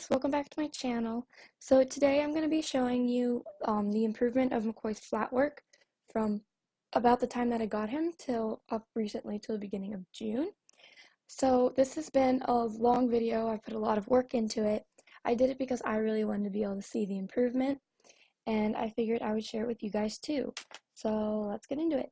guys, welcome back to my channel. So today I'm going to be showing you the improvement of McCoy's Flatwork from about the time that I got him till up recently till the beginning of June. So this has been a long video. I put a lot of work into it. I did it because I really wanted to be able to see the improvement, and I figured I would share it with you guys too. So let's get into it.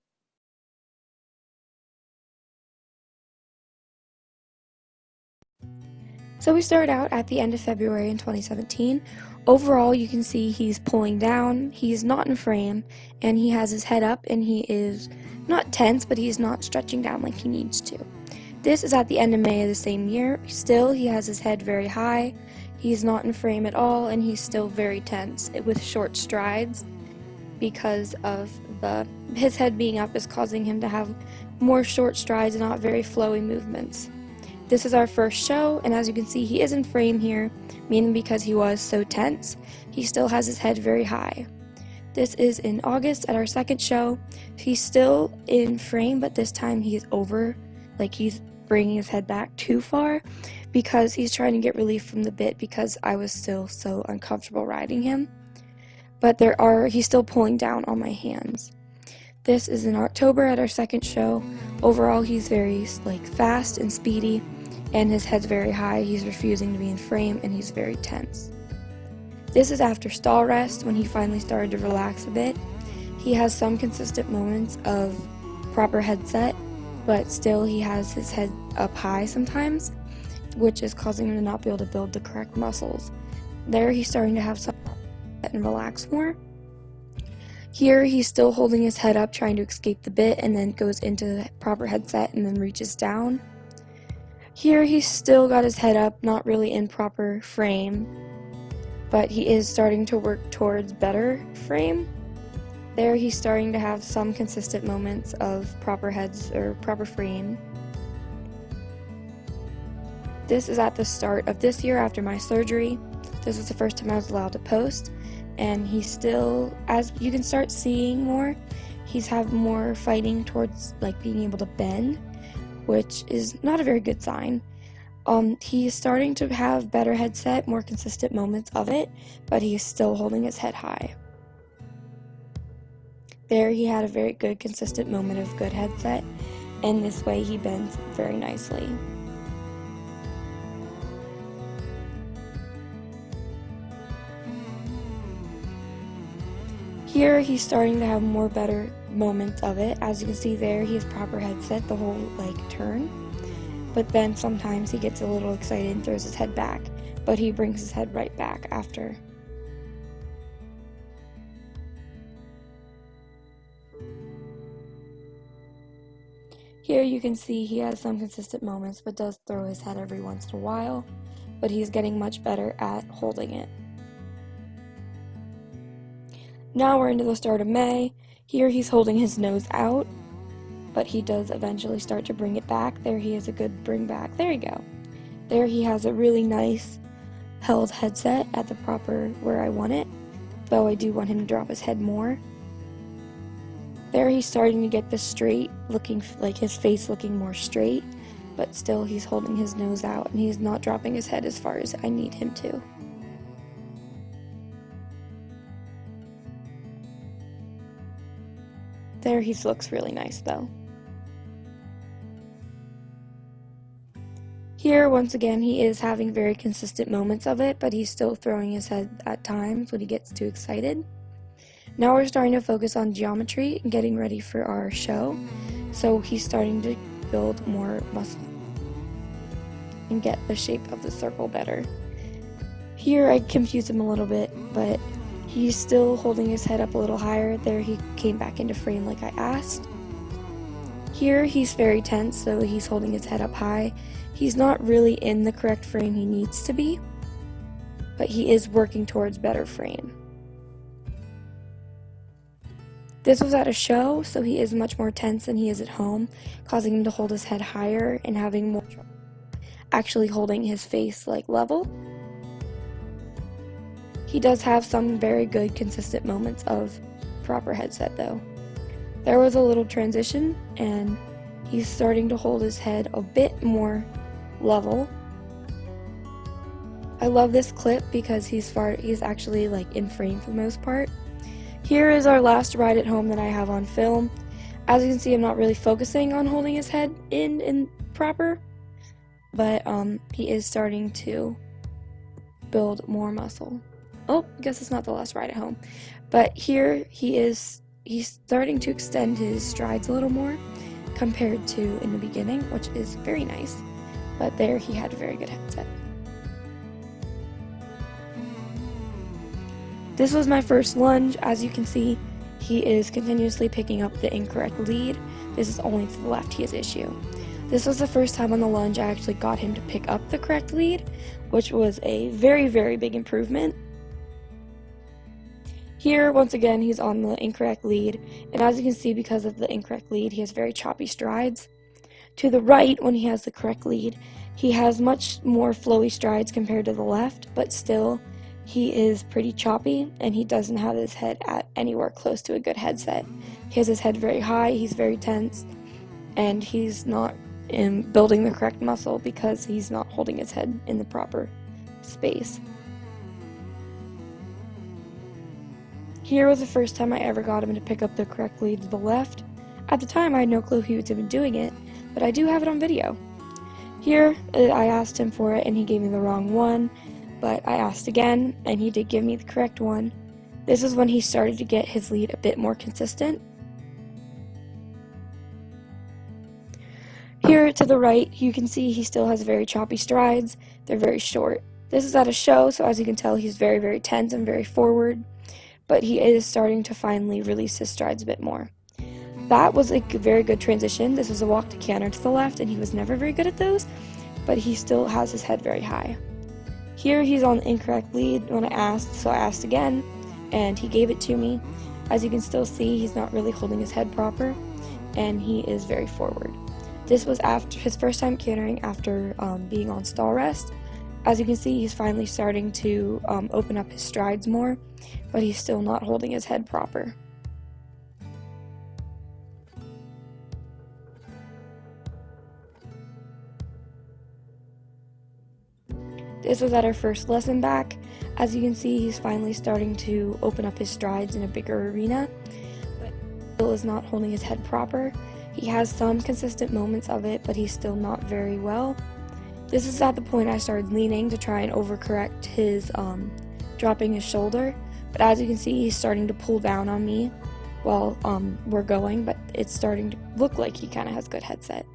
So we started out at the end of February in 2017. Overall, you can see he's pulling down, he's not in frame, and he has his head up, and he is not tense, but he's not stretching down like he needs to. This is at the end of May of the same year. Still, he has his head very high, he's not in frame at all, and he's still very tense with short strides because of his head being up is causing him to have more short strides and not very flowy movements. This is our first show, and as you can see, he is in frame here, mainly because he was so tense. He still has his head very high. This is in August at our second show. He's still in frame, but this time he's over, like he's bringing his head back too far because he's trying to get relief from the bit because I was still so uncomfortable riding him. But he's still pulling down on my hands. This is in October at our second show. Overall, he's very fast and speedy, and his head's very high. He's refusing to be in frame, and he's very tense. This is after stall rest, when he finally started to relax a bit. He has some consistent moments of proper headset, but still he has his head up high sometimes, which is causing him to not be able to build the correct muscles. There he's starting to have some and relax more. Here he's still holding his head up, trying to escape the bit, and then goes into proper headset and then reaches down. Here he's still got his head up, not really in proper frame, but he is starting to work towards better frame. There he's starting to have some consistent moments of proper heads or proper frame. This is at the start of this year after my surgery. This was the first time I was allowed to post, and he's still, as you can start seeing more, he's have more fighting towards being able to bend, which is not a very good sign. He's starting to have better headset, more consistent moments of it, but he's still holding his head high. There he had a very good consistent moment of good headset, and this way he bends very nicely. Here he's starting to have more better moments of it. As you can see there, he has proper headset the whole turn, but then sometimes he gets a little excited and throws his head back, but he brings his head right back after. Here you can see he has some consistent moments, but does throw his head every once in a while, but he's getting much better at holding it. Now we're into the start of May. Here he's holding his nose out, but he does eventually start to bring it back. There he has a good bring back. There you go. There he has a really nice held headset at the proper where I want it, though I do want him to drop his head more. There he's starting to get this straight, looking his face looking more straight, but still he's holding his nose out and he's not dropping his head as far as I need him to. There he looks really nice though. Here, once again, he is having very consistent moments of it, but he's still throwing his head at times when he gets too excited. Now we're starting to focus on geometry and getting ready for our show, so he's starting to build more muscle and get the shape of the circle better. Here I confused him a little bit, but he's still holding his head up a little higher. There he came back into frame like I asked. Here he's very tense, so he's holding his head up high. He's not really in the correct frame he needs to be, but he is working towards better frame. This was at a show, so he is much more tense than he is at home, causing him to hold his head higher and having more trouble actually holding his face level. He does have some very good consistent moments of proper headset though. There was a little transition and he's starting to hold his head a bit more level. I love this clip because he's actually like in frame for the most part. Here is our last ride at home that I have on film. As you can see, I'm not really focusing on holding his head in proper, but he is starting to build more muscle. Oh, I guess it's not the last ride at home. But here he's starting to extend his strides a little more compared to in the beginning, which is very nice. But there he had a very good headset. This was my first lunge. As you can see, he is continuously picking up the incorrect lead. This is only to the left he has issue. This was the first time on the lunge I actually got him to pick up the correct lead, which was a very, very big improvement. Here, once again, he's on the incorrect lead, and as you can see, because of the incorrect lead, he has very choppy strides. To the right, when he has the correct lead, he has much more flowy strides compared to the left, but still, he is pretty choppy, and he doesn't have his head at anywhere close to a good headset. He has his head very high, he's very tense, and he's not building the correct muscle because he's not holding his head in the proper space. Here was the first time I ever got him to pick up the correct lead to the left. At the time, I had no clue he was even doing it, but I do have it on video. Here, I asked him for it, and he gave me the wrong one, but I asked again, and he did give me the correct one. This is when he started to get his lead a bit more consistent. Here to the right, you can see he still has very choppy strides. They're very short. This is at a show, so as you can tell, he's very, very tense and very forward, but he is starting to finally release his strides a bit more. That was a very good transition. This was a walk to canter to the left, and he was never very good at those, but he still has his head very high. Here he's on the incorrect lead when I asked, so I asked again, and he gave it to me. As you can still see, he's not really holding his head proper, and he is very forward. This was after his first time cantering after being on stall rest. As you can see, he's finally starting to open up his strides more, but he's still not holding his head proper. This was at our first lesson back. As you can see, he's finally starting to open up his strides in a bigger arena, but still is not holding his head proper. He has some consistent moments of it, but he's still not very well. This is at the point I started leaning to try and overcorrect his dropping his shoulder, but as you can see, he's starting to pull down on me while we're going, but it's starting to look like he kind of has good headset.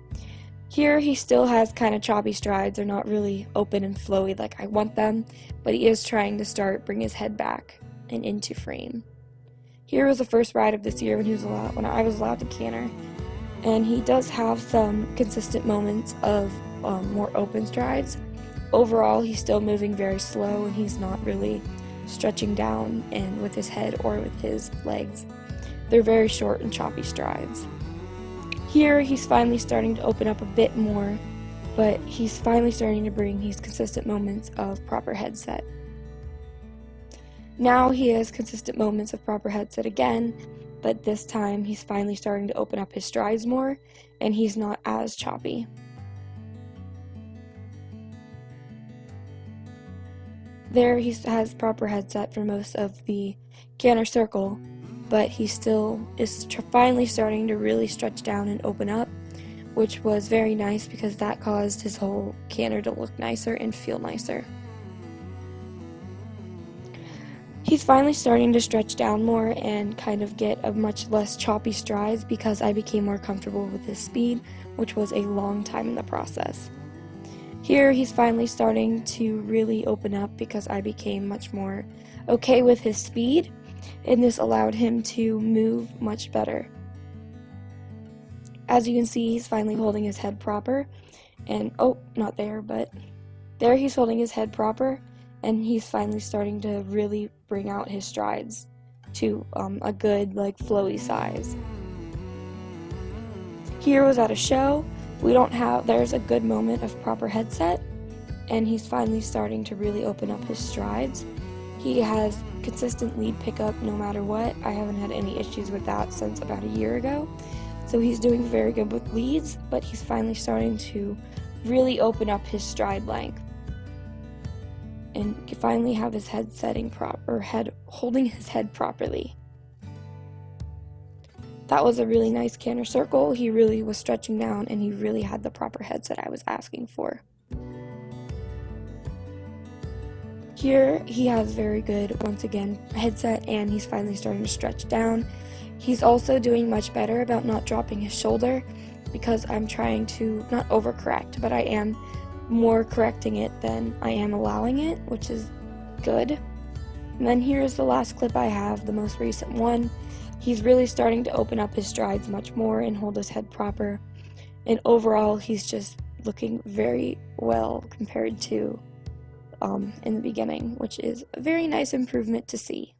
Here he still has kind of choppy strides. They're not really open and flowy like I want them, but he is trying to bring his head back and into frame. Here was the first ride of this year when I was allowed to canter, and he does have some consistent moments of more open strides. Overall, he's still moving very slow, and he's not really stretching down and with his head or with his legs. They're very short and choppy strides. Here, he's finally starting to open up a bit more, but he's finally starting to bring these consistent moments of proper headset. Now he has consistent moments of proper headset again, but this time he's finally starting to open up his strides more, and he's not as choppy. There he has proper headset for most of the canter circle, but he still is finally starting to really stretch down and open up, which was very nice because that caused his whole canter to look nicer and feel nicer. He's finally starting to stretch down more and kind of get a much less choppy strides because I became more comfortable with his speed, which was a long time in the process. Here he's finally starting to really open up because I became much more okay with his speed, and this allowed him to move much better. As you can see, he's finally holding his head proper, and not there, but there he's holding his head proper, and he's finally starting to really bring out his strides to a good, flowy size. Here was at a show. There's a good moment of proper headset, and he's finally starting to really open up his strides. He has consistent lead pickup no matter what. I haven't had any issues with that since about a year ago. So he's doing very good with leads, but he's finally starting to really open up his stride length. and finally have his head holding his head properly. That was a really nice canter circle. He really was stretching down, and he really had the proper headset I was asking for. Here he has very good, once again, headset, and he's finally starting to stretch down. He's also doing much better about not dropping his shoulder, because I'm trying to not overcorrect, but I am more correcting it than I am allowing it, which is good. And then here's the last clip I have, the most recent one. He's really starting to open up his strides much more and hold his head proper. And overall, he's just looking very well compared to in the beginning, which is a very nice improvement to see.